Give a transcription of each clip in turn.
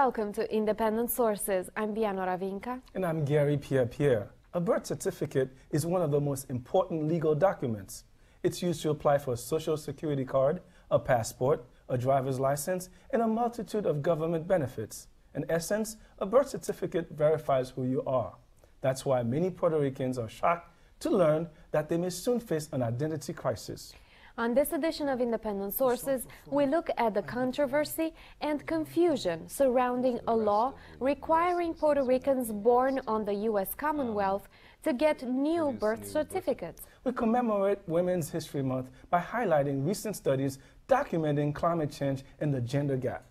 Welcome to Independent Sources. I'm Bianora Vinca. And I'm Garry Pierre-Pierre. A birth certificate is one of the most important legal documents. It's used to apply for a social security card, a passport, a driver's license, and a multitude of government benefits. In essence, a birth certificate verifies who you are. That's why many Puerto Ricans are shocked to learn that they may soon face an identity crisis. On this edition of Independent Sources, we look at the controversy and confusion surrounding a law requiring Puerto Ricans born on the U.S. Commonwealth to get new birth certificates. We commemorate Women's History Month by highlighting recent studies documenting climate change and the gender gap.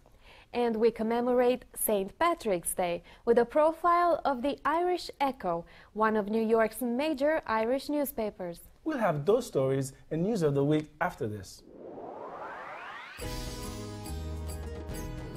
And we commemorate St. Patrick's Day with a profile of the Irish Echo, one of New York's major Irish newspapers. We'll have those stories and news of the week after this.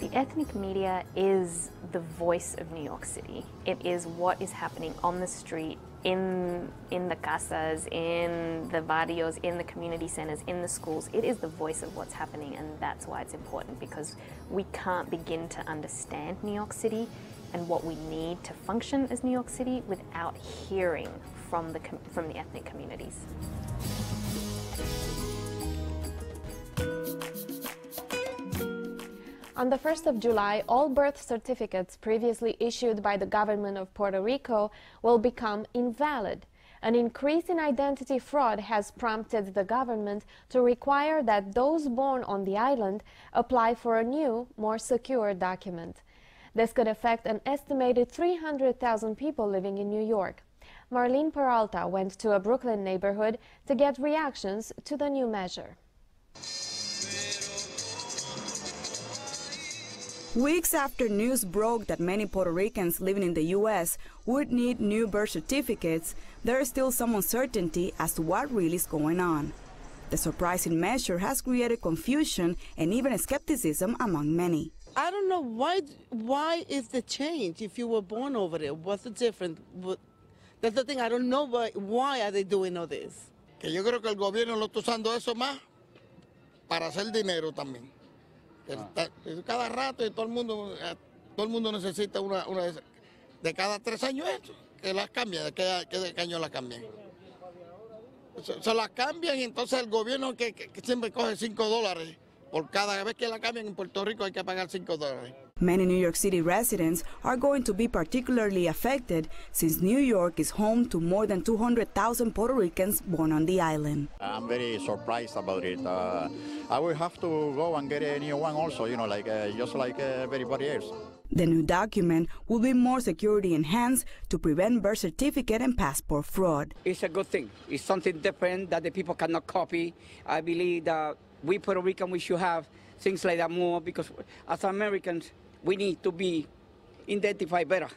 The ethnic media is the voice of New York City. It is what is happening on the street, in the casas, in the barrios, in the community centers, in the schools. It is the voice of what's happening, and that's why it's important, because we can't begin to understand New York City and what we need to function as New York City without hearing from the ethnic communities. On the 1st of July, all birth certificates previously issued by the government of Puerto Rico will become invalid. An increase in identity fraud has prompted the government to require that those born on the island apply for a new, more secure document. This could affect an estimated 300,000 people living in New York. Marlene Peralta went to a Brooklyn neighborhood to get reactions to the new measure. Weeks after news broke that many Puerto Ricans living in the U.S. would need new birth certificates, there is still some uncertainty as to what really is going on. The surprising measure has created confusion and even skepticism among many. I don't know why is the change if you were born over there? What's the difference? That's the thing, I don't know why are they doing all this. Que yo creo que el gobierno lo está usando eso más para hacer dinero también. Cada rato y todo el mundo necesita una de cada 3 años eso, que las cambian, de qué año las cambian. Se las cambian y entonces el gobierno que siempre coge $5 por cada vez que la cambian en Puerto Rico hay que pagar $5. Many New York City residents are going to be particularly affected since New York is home to more than 200,000 Puerto Ricans born on the island. I'm very surprised about it. I will have to go and get a new one also, you know, just like everybody else. The new document will be more security enhanced to prevent birth certificate and passport fraud. It's a good thing. It's something different that the people cannot copy. I believe that we Puerto Ricans, we should have things like that more, because as Americans, we need to be identified better.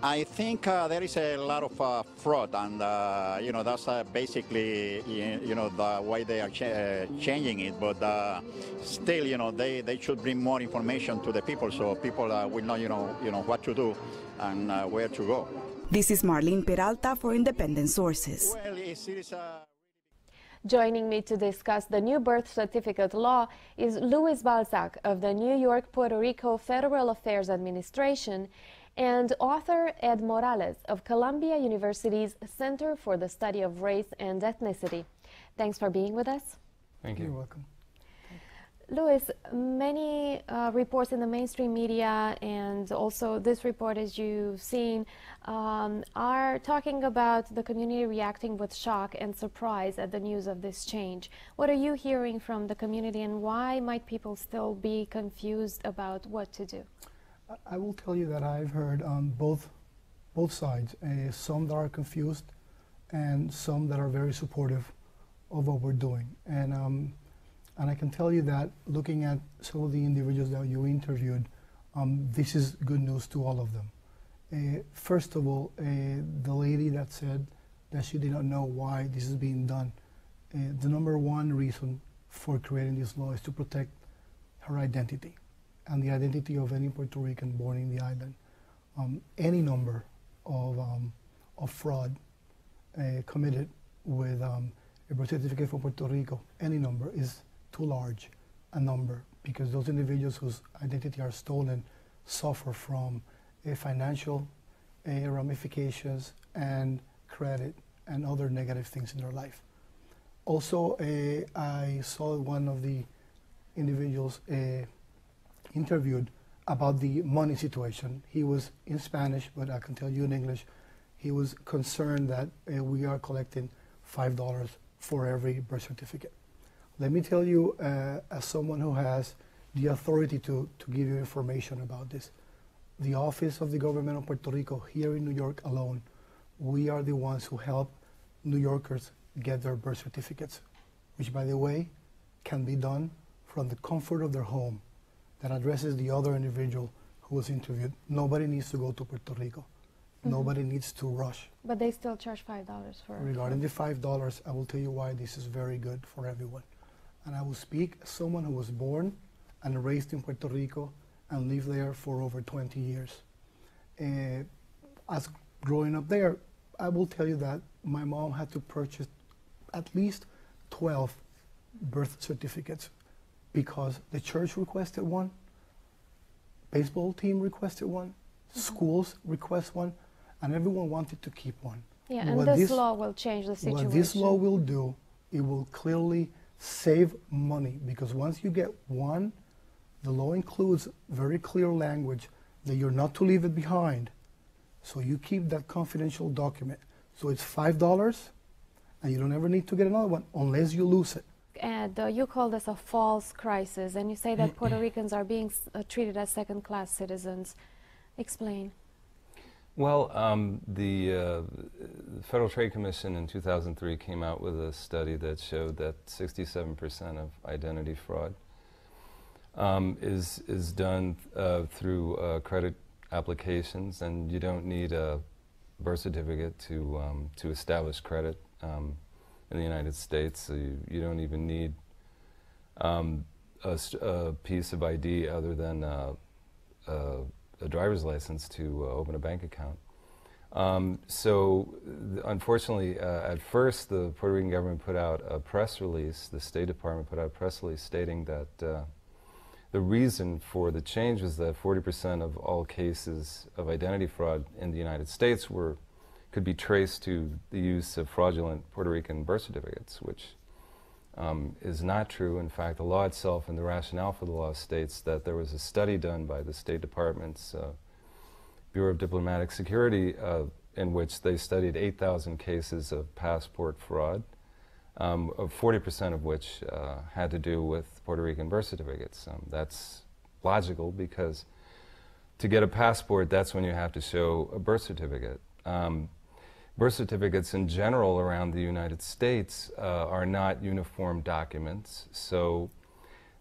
I think there is a lot of fraud, and you know, that's basically the way they are changing it. But still, you know, they should bring more information to the people, so people will know, you know what to do and where to go. This is Marlene Peralta for Independent Sources. Well, Joining me to discuss the new birth certificate law is Luis Balzac of the New York Puerto Rico Federal Affairs Administration and author Ed Morales of Columbia University's Center for the Study of Race and Ethnicity. Thanks for being with us. Thank you. You're welcome. Luis, many reports in the mainstream media and also this report, as you've seen, are talking about the community reacting with shock and surprise at the news of this change. What are you hearing from the community, and why might people still be confused about what to do? I will tell you that I've heard on both sides, some that are confused and some that are very supportive of what we're doing. And I can tell you that looking at some of the individuals that you interviewed, this is good news to all of them. First of all, the lady that said that she did not know why this is being done, the number one reason for creating this law is to protect her identity and the identity of any Puerto Rican born in the island. Any number of fraud committed with a birth certificate for Puerto Rico, any number is too large a number, because those individuals whose identity are stolen suffer from financial ramifications and credit and other negative things in their life. Also, I saw one of the individuals interviewed about the money situation. He was in Spanish, but I can tell you in English. He was concerned that we are collecting $5 for every birth certificate. Let me tell you, as someone who has the authority to give you information about this, the Office of the Government of Puerto Rico here in New York alone, we are the ones who help New Yorkers get their birth certificates, which, by the way, can be done from the comfort of their home. That addresses the other individual who was interviewed. Nobody needs to go to Puerto Rico. Nobody needs to rush. But they still charge $5 for it. Regarding the $5, I will tell you why this is very good for everyone. And I will speak as someone who was born and raised in Puerto Rico and lived there for over 20 years. As growing up there, I will tell you that my mom had to purchase at least 12 birth certificates because the church requested one, baseball team requested one, schools request one, and everyone wanted to keep one. Yeah, and this law will change the situation. What this law will do, it will clearly save money, because once you get one, the law includes very clear language that you're not to leave it behind. So you keep that confidential document. So it's $5, and you don't ever need to get another one unless you lose it. And you call this a false crisis, and you say that Puerto Ricans are being treated as second-class citizens. Explain. Well, the Federal Trade Commission in 2003 came out with a study that showed that 67% of identity fraud is done through credit applications, and you don't need a birth certificate to establish credit in the United States. So you don't even need a piece of ID other than a driver's license to open a bank account. Unfortunately, at first the Puerto Rican government put out a press release, the State Department put out a press release stating that the reason for the change was that 40% of all cases of identity fraud in the United States could be traced to the use of fraudulent Puerto Rican birth certificates, which is not true. In fact, the law itself and the rationale for the law states that there was a study done by the State Department's Bureau of Diplomatic Security in which they studied 8,000 cases of passport fraud, of 40% of which had to do with Puerto Rican birth certificates. That's logical because to get a passport, that's when you have to show a birth certificate. Birth certificates in general around the United States are not uniform documents, so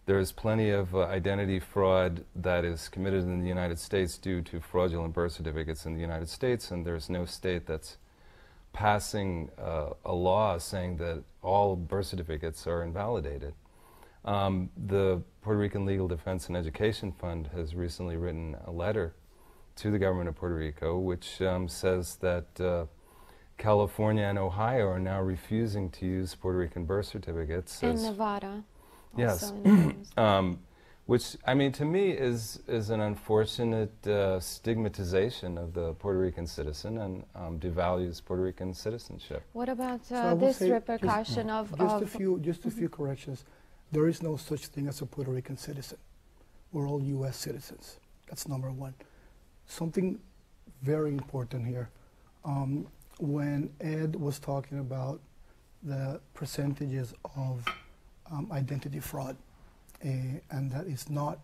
there's plenty of identity fraud that is committed in the United States due to fraudulent birth certificates in the United States, and there's no state that's passing a law saying that all birth certificates are invalidated. The Puerto Rican Legal Defense and Education Fund has recently written a letter to the government of Puerto Rico which says that California and Ohio are now refusing to use Puerto Rican birth certificates. And Nevada. Yes, which, I mean, to me is an unfortunate stigmatization of the Puerto Rican citizen and devalues Puerto Rican citizenship. What about this repercussion just a few corrections. There is no such thing as a Puerto Rican citizen. We're all U.S. citizens. That's number one. Something very important here. When Ed was talking about the percentages of identity fraud, and that it's not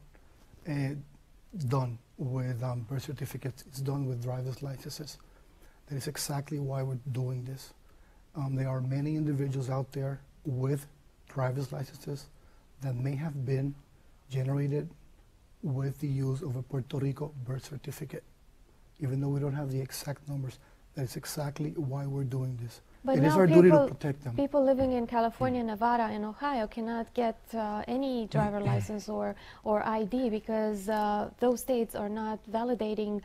done with birth certificates, it's done with driver's licenses. That is exactly why we're doing this. There are many individuals out there with driver's licenses that may have been generated with the use of a Puerto Rico birth certificate. Even though we don't have the exact numbers, that is exactly why we're doing this. But it is our duty to protect them. People living in California, Nevada, and Ohio cannot get any driver license or ID because those states are not validating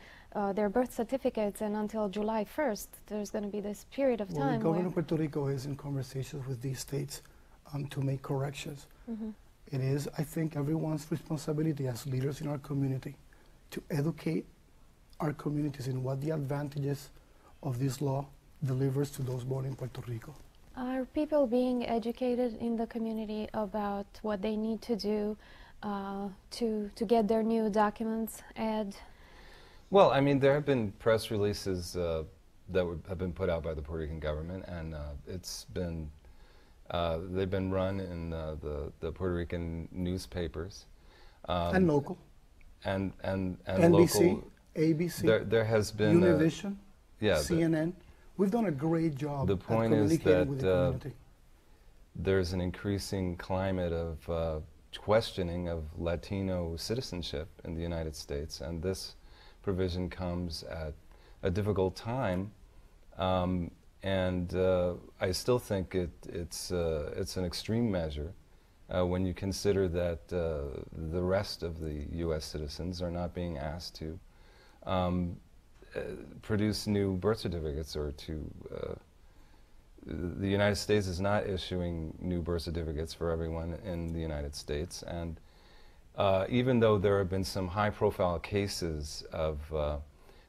their birth certificates, and until July 1st, there's going to be this period of time. The government of Puerto Rico is in conversations with these states to make corrections. It is, I think, everyone's responsibility as leaders in our community to educate our communities in what the advantages of this law delivers to those born in Puerto Rico. Are people being educated in the community about what they need to do to get their new documents, Ed? Well, I mean, there have been press releases that have been put out by the Puerto Rican government, and it's been they've been run in the Puerto Rican newspapers And local. And NBC, local. ABC, There has been Univision, yeah, CNN. We've done a great job. The point is communicating with the that community. there's an increasing climate of questioning of Latino citizenship in the United States, and this provision comes at a difficult time, and I still think it's an extreme measure when you consider that the rest of the U.S. citizens are not being asked to produce new birth certificates, or to the United States is not issuing new birth certificates for everyone in the United States. And even though there have been some high-profile cases of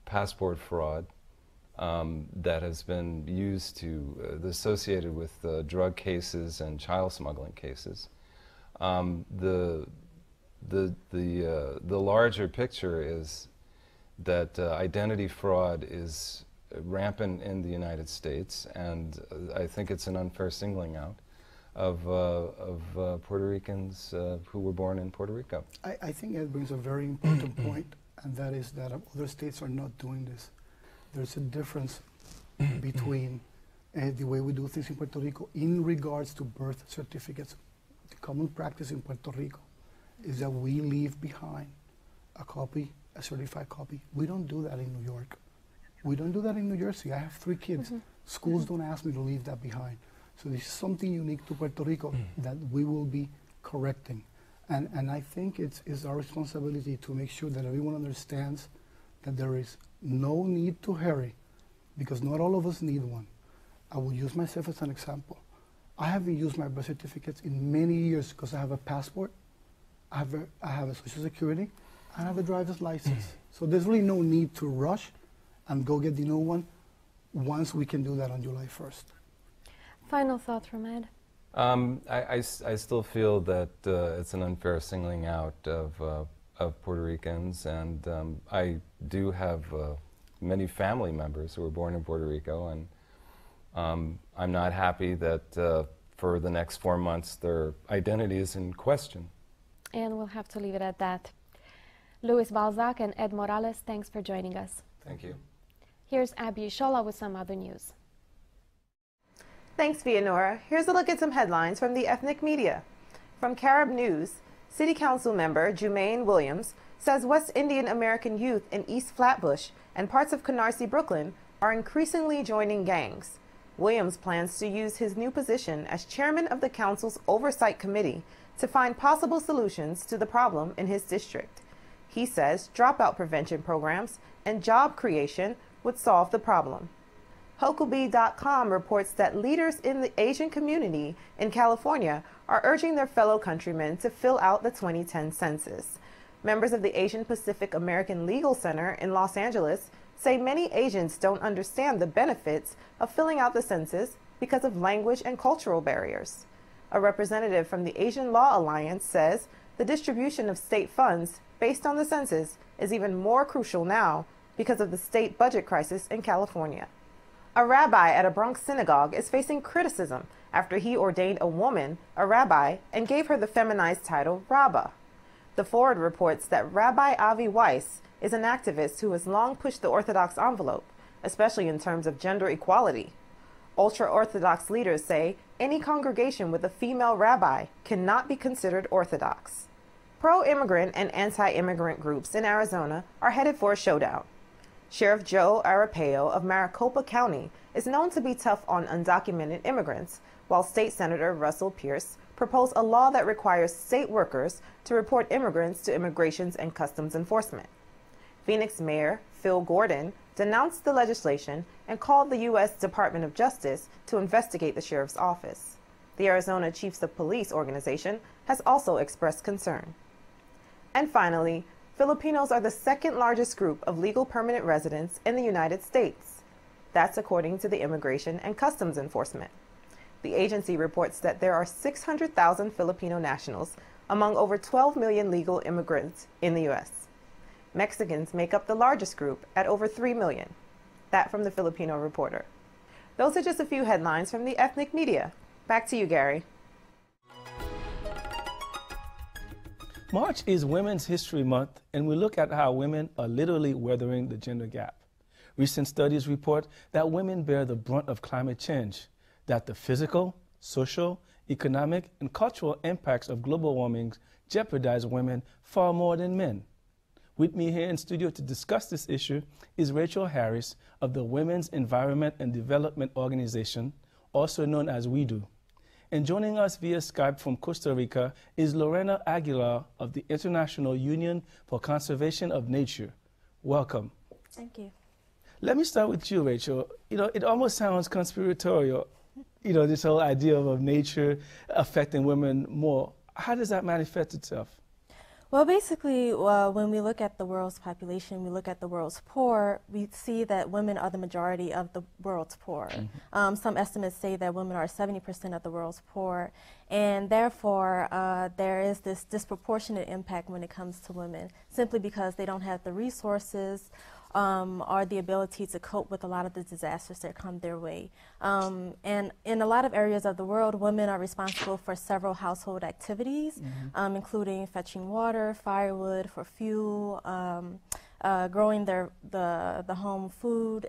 passport fraud that has been used to associated with drug cases and child smuggling cases, the larger picture is that identity fraud is rampant in the United States, and I think it's an unfair singling out of Puerto Ricans who were born in Puerto Rico. I think Ed brings a very important point, and that is that other states are not doing this. There's a difference between the way we do things in Puerto Rico in regards to birth certificates. The common practice in Puerto Rico is that we leave behind a copy, a certified copy. We don't do that in New York. We don't do that in New Jersey. I have 3 kids. Schools don't ask me to leave that behind. So this is something unique to Puerto Rico that we will be correcting. And I think it's our responsibility to make sure that everyone understands that there is no need to hurry, because not all of us need one. I will use myself as an example. I haven't used my birth certificates in many years because I have a passport, I have a Social Security, and I have a driver's license. So there's really no need to rush and go get the new one once we can do that on July 1st. Final thought from Ed? I still feel that it's an unfair singling out of Puerto Ricans, and I do have many family members who were born in Puerto Rico, and I'm not happy that for the next 4 months their identity is in question. And we'll have to leave it at that. Luis Balzac and Ed Morales, thanks for joining us. Thank you. Here's Abi Ishola with some other news. Thanks, Vianora. Here's a look at some headlines from the ethnic media. From Carib News, City Council member Jumaine Williams says West Indian American youth in East Flatbush and parts of Canarsie, Brooklyn are increasingly joining gangs. Williams plans to use his new position as chairman of the council's oversight committee to find possible solutions to the problem in his district. He says dropout prevention programs and job creation would solve the problem. Huckabee.com reports that leaders in the Asian community in California are urging their fellow countrymen to fill out the 2010 census. Members of the Asian Pacific American Legal Center in Los Angeles say many Asians don't understand the benefits of filling out the census because of language and cultural barriers. A representative from the Asian Law Alliance says the distribution of state funds based on the census is even more crucial now because of the state budget crisis in California. A rabbi at a Bronx synagogue is facing criticism after he ordained a woman a rabbi and gave her the feminized title Rabbah. The Forward reports that Rabbi Avi Weiss is an activist who has long pushed the Orthodox envelope, especially in terms of gender equality. Ultra-Orthodox leaders say any congregation with a female rabbi cannot be considered Orthodox. Pro-immigrant and anti-immigrant groups in Arizona are headed for a showdown. Sheriff Joe Arpaio of Maricopa County is known to be tough on undocumented immigrants, while State Senator Russell Pierce proposed a law that requires state workers to report immigrants to Immigration and Customs Enforcement. Phoenix Mayor Phil Gordon denounced the legislation and called the U.S. Department of Justice to investigate the sheriff's office. The Arizona Chiefs of Police organization has also expressed concern. And finally, Filipinos are the second largest group of legal permanent residents in the United States. That's according to the Immigration and Customs Enforcement. The agency reports that there are 600,000 Filipino nationals among over 12 million legal immigrants in the U.S. Mexicans make up the largest group at over 3 million. That from the Filipino Reporter. Those are just a few headlines from the ethnic media. Back to you, Garry. March is Women's History Month, and we look at how women are literally weathering the gender gap. Recent studies report that women bear the brunt of climate change, that the physical, social, economic, and cultural impacts of global warming jeopardize women far more than men. With me here in studio to discuss this issue is Rachel Harris of the Women's Environment and Development Organization, also known as WEDO. And joining us via Skype from Costa Rica is Lorena Aguilar of the International Union for Conservation of Nature. Welcome. Thank you. Let me start with you, Rachel. It almost sounds conspiratorial, this whole idea of nature affecting women more. How does that manifest itself? Well, basically, when we look at the world's population, we look at the world's poor, we see that women are the majority of the world's poor. Mm-hmm. Some estimates say that women are 70% of the world's poor, and therefore there is this disproportionate impact when it comes to women, simply because they don't have the resources or the ability to cope with a lot of the disasters that come their way. And in a lot of areas of the world, women are responsible for several household activities, mm-hmm. Including fetching water, firewood for fuel, growing the home food,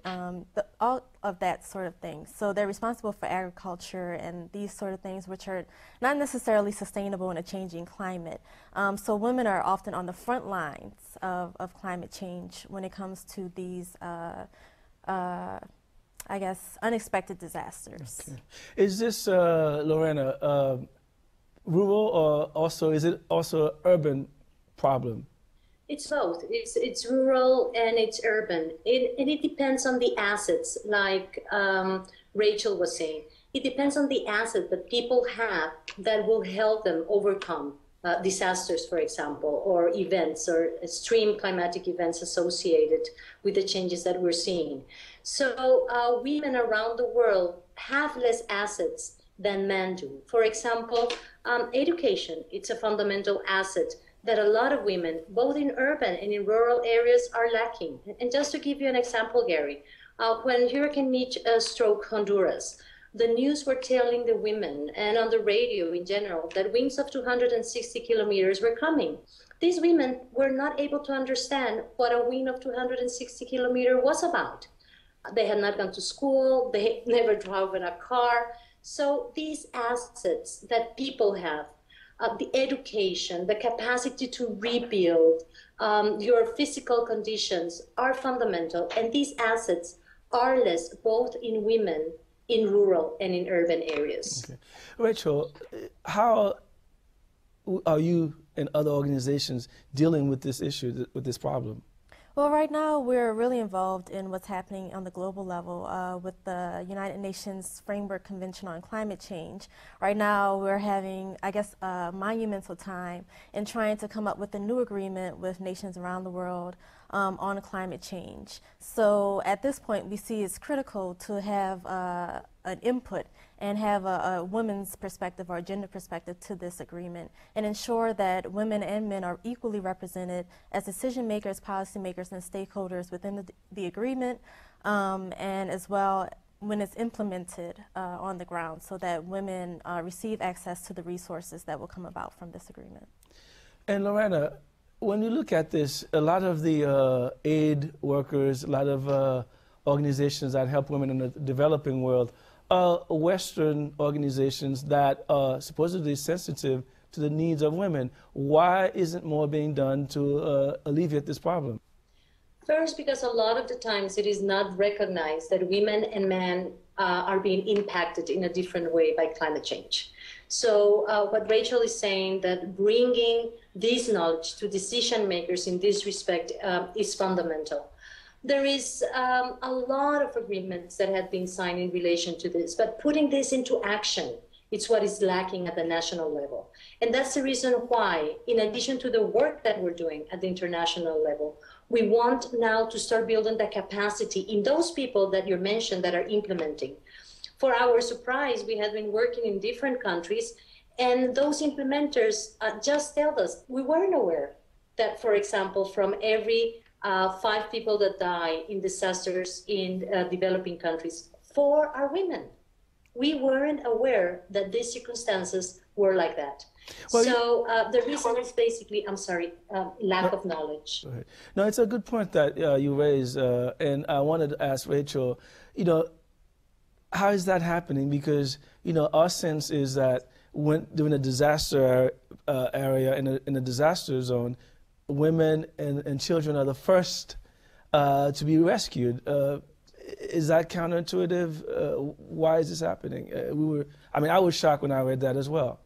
all of that sort of thing. So they're responsible for agriculture and these sort of things, which are not necessarily sustainable in a changing climate. So women are often on the front lines of climate change when it comes to these, I guess, unexpected disasters. Okay. Is this, Lorena, rural, or is it also an urban problem? It's both. It's rural and it's urban. And it depends on the assets, like Rachel was saying. It depends on the asset that people have that will help them overcome disasters, for example, or events or extreme climatic events associated with the changes that we're seeing. So women around the world have less assets than men do. For example, education, it's a fundamental asset that a lot of women, both in urban and in rural areas, are lacking. And just to give you an example, Garry, when Hurricane Mitch struck Honduras, the news were telling the women, and on the radio in general, that winds of 260 kilometers were coming. These women were not able to understand what a wind of 260 kilometers was about. They had not gone to school, they had never driven a car. So these assets that people have, the education, the capacity to rebuild your physical conditions are fundamental. And these assets are less both in women, in rural and in urban areas. Okay. Rachel, how are you and other organizations dealing with this issue, with this problem? Well, right now we're really involved in what's happening on the global level with the United Nations Framework Convention on Climate Change. Right now we're having, I guess, a monumental time in trying to come up with a new agreement with nations around the world on climate change. So at this point we see it's critical to have an input and have a women's perspective or a gender perspective to this agreement, and ensure that women and men are equally represented as decision makers, policy makers, and stakeholders within the agreement, and as well when it's implemented on the ground, so that women receive access to the resources that will come about from this agreement. And Lorena, when you look at this, a lot of the aid workers, a lot of organizations that help women in the developing world are Western organizations that are supposedly sensitive to the needs of women. Why isn't more being done to alleviate this problem? First, because a lot of the times it is not recognized that women and men are being impacted in a different way by climate change. So what Rachel is saying, that bringing this knowledge to decision makers in this respect is fundamental. There is a lot of agreements that have been signed in relation to this, but putting this into action It's what is lacking at the national level. And that's the reason why, in addition to the work that we're doing at the international level, we want now to start building the capacity in those people that you mentioned that are implementing. For our surprise, we have been working in different countries, and those implementers just tell us, we weren't aware that, for example, from every 5 people that die in disasters in developing countries, 4 are women. We weren't aware that these circumstances were like that. Well, so the reason is basically, lack of knowledge. No, it's a good point that you raised, and I wanted to ask Rachel, how is that happening? Because, our sense is that when during a disaster area, in a disaster zone, women and children are the first to be rescued. Is that counterintuitive? Why is this happening? I was shocked when I read that as well.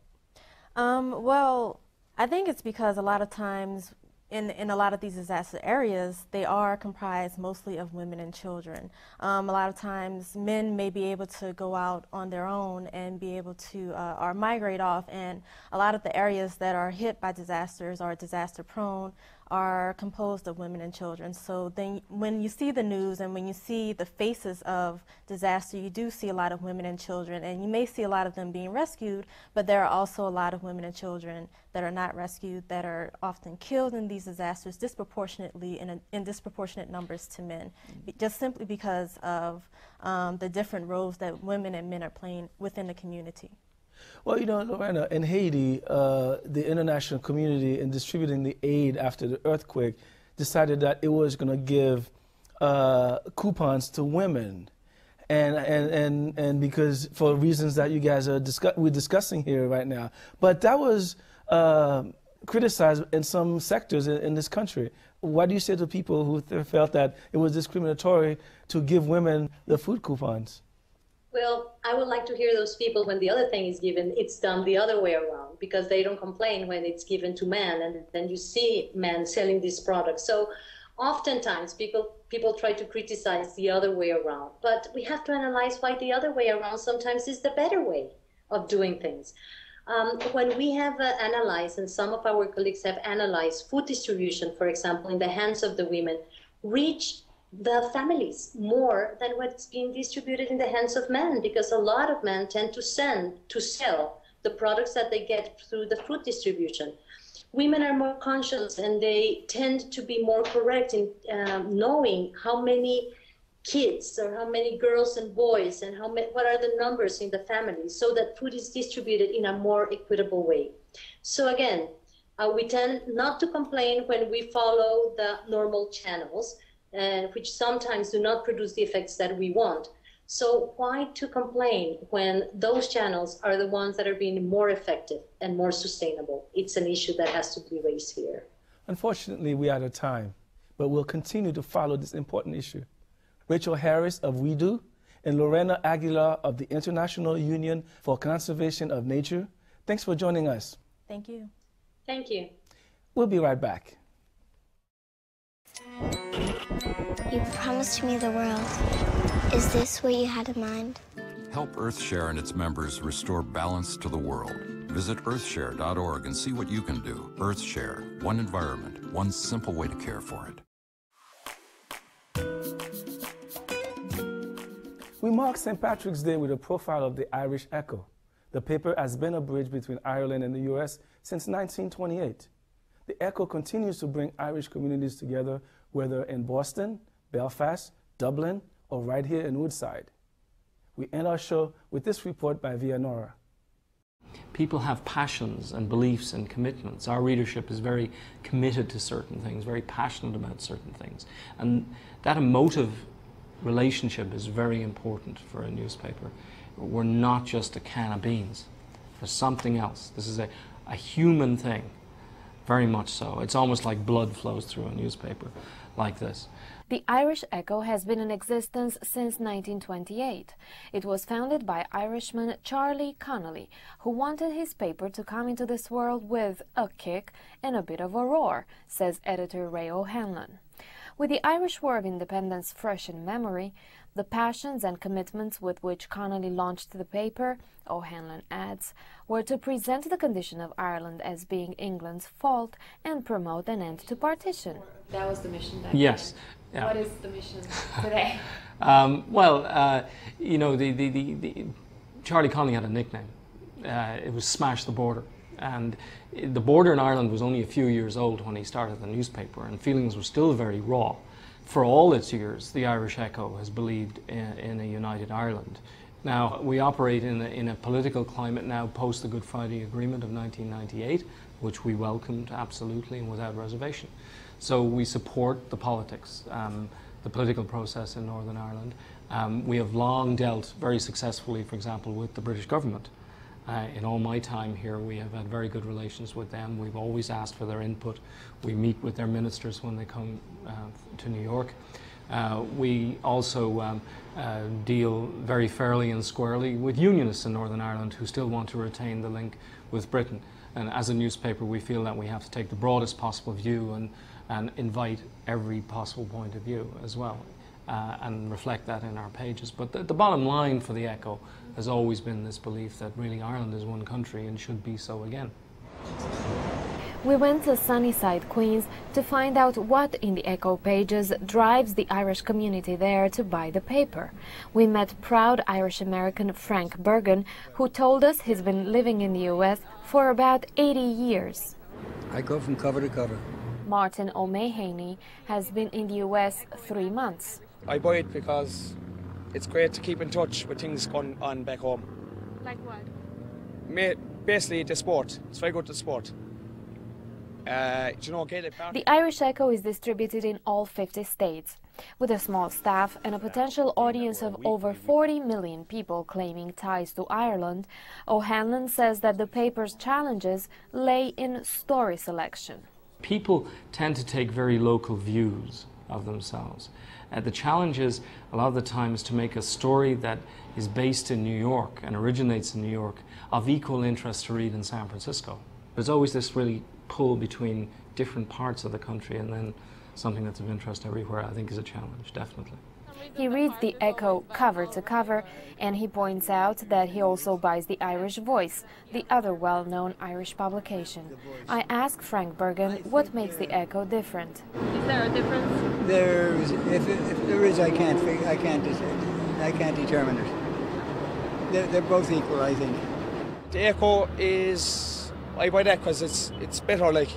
Well, I think it's because a lot of times in a lot of these disaster areas, they are comprised mostly of women and children. A lot of times men may be able to go out on their own and be able to or migrate off, and a lot of the areas that are hit by disasters or disaster prone are composed of women and children. So then when you see the news and when you see the faces of disaster, you do see a lot of women and children, and you may see a lot of them being rescued, but there are also a lot of women and children that are not rescued, that are often killed in these disasters disproportionately in disproportionate numbers to men, just simply because of the different roles that women and men are playing within the community. Well, Lorena, in Haiti, the international community, in distributing the aid after the earthquake, decided that it was going to give coupons to women, and because for reasons that you guys are we're discussing here right now. But that was criticized in some sectors in this country. What do you say to people who felt that it was discriminatory to give women the food coupons? Well, I would like to hear those people when the other thing is given, it's done the other way around, because they don't complain when it's given to men, and then you see men selling these products. So oftentimes people try to criticize the other way around, but we have to analyze why the other way around sometimes is the better way of doing things. When we have analyzed, and some of our colleagues have analyzed, food distribution, for example, in the hands of the women, reach the families more than what's being distributed in the hands of men, because a lot of men tend to sell the products that they get through the food distribution. Women are more conscious, and they tend to be more correct in knowing how many kids or how many girls and boys and what are the numbers in the family, so that food is distributed in a more equitable way. So again, we tend not to complain when we follow the normal channels, which sometimes do not produce the effects that we want. So why to complain when those channels are the ones that are being more effective and more sustainable? It's an issue that has to be raised here. Unfortunately, we're out of time, but we'll continue to follow this important issue. Rachel Harris of WEDO and Lorena Aguilar of the International Union for Conservation of Nature, thanks for joining us. Thank you. Thank you. We'll be right back. You promised me the world. Is this what you had in mind? Help EarthShare and its members restore balance to the world. Visit earthshare.org and see what you can do. EarthShare, one environment, one simple way to care for it. We mark St. Patrick's Day with a profile of the Irish Echo. The paper has been a bridge between Ireland and the U.S. since 1928. The Echo continues to bring Irish communities together, whether in Boston, Belfast, Dublin, or right here in Woodside. We end our show with this report by Vianora. People have passions and beliefs and commitments. Our readership is very committed to certain things, very passionate about certain things. And that emotive relationship is very important for a newspaper. We're not just a can of beans. There's something else. This is a human thing, very much so. It's almost like blood flows through a newspaper like this. The Irish Echo has been in existence since 1928. It was founded by Irishman Charlie Connolly, who wanted his paper to come into this world with a kick and a bit of a roar, says editor Ray O'Hanlon. With the Irish War of Independence fresh in memory, The passions and commitments with which Connolly launched the paper, O'Hanlon adds, were to present the condition of Ireland as being England's fault and promote an end to partition. That was the mission back then. Yes. Yeah. What is the mission today? You know, Charlie Connolly had a nickname. It was Smash the Border. And the border in Ireland was only a few years old when he started the newspaper, and feelings were still very raw. For all its years, the Irish Echo has believed in a united Ireland. Now, we operate in a political climate now post the Good Friday Agreement of 1998, which we welcomed absolutely and without reservation. So we support the politics, the political process in Northern Ireland. We have long dealt very successfully, for example, with the British government. In all my time here, we have had very good relations with them. We've always asked for their input. We meet with their ministers when they come to New York. We also deal very fairly and squarely with unionists in Northern Ireland who still want to retain the link with Britain. And as a newspaper, we feel that we have to take the broadest possible view and invite every possible point of view as well, and reflect that in our pages. But the bottom line for the Echo has always been this belief that really Ireland is one country and should be so again. We went to Sunnyside, Queens to find out what in the Echo pages drives the Irish community there to buy the paper. We met proud Irish-American Frank Bergen, who told us he's been living in the U.S. for about 80 years. I go from cover to cover. Martin O'Mahaney has been in the U.S. 3 months. I buy it because it's great to keep in touch with things going on back home. Like what? Basically, the sport. It's very good to sport. The Irish Echo is distributed in all 50 states. With a small staff and a potential audience of over 40 million people claiming ties to Ireland, O'Hanlon says that the paper's challenges lay in story selection. People tend to take very local views of themselves. The challenge is, a lot of the time, is to make a story that is based in New York and originates in New York of equal interest to read in San Francisco. There's always this really pull between different parts of the country, and then something that's of interest everywhere, I think, is a challenge, definitely. He reads the Echo cover to cover, and he points out that he also buys the Irish Voice, the other well-known Irish publication. I ask Frank Bergen what makes the Echo different. Is there a difference? If there is, I can't determine it. They're both equal, I think. The Echo is, I buy that because it's better, like,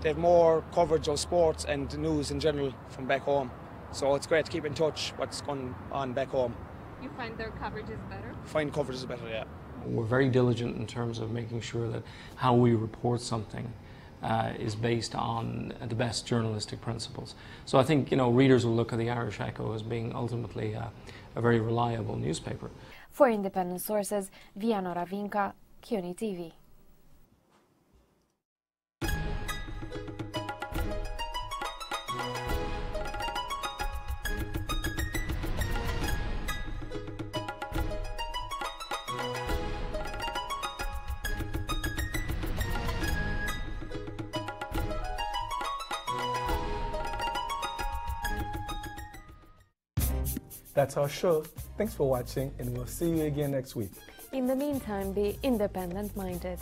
they have more coverage of sports and the news in general from back home. So it's great to keep in touch what's going on back home. You find their coverage is better? Find coverage is better, yeah. We're very diligent in terms of making sure that how we report something is based on the best journalistic principles. So I think, you know, readers will look at the Irish Echo as being ultimately a very reliable newspaper. For independent sources, Viano Ravinka, CUNY TV. That's our show. Thanks for watching, and we'll see you again next week. In the meantime, be independent-minded.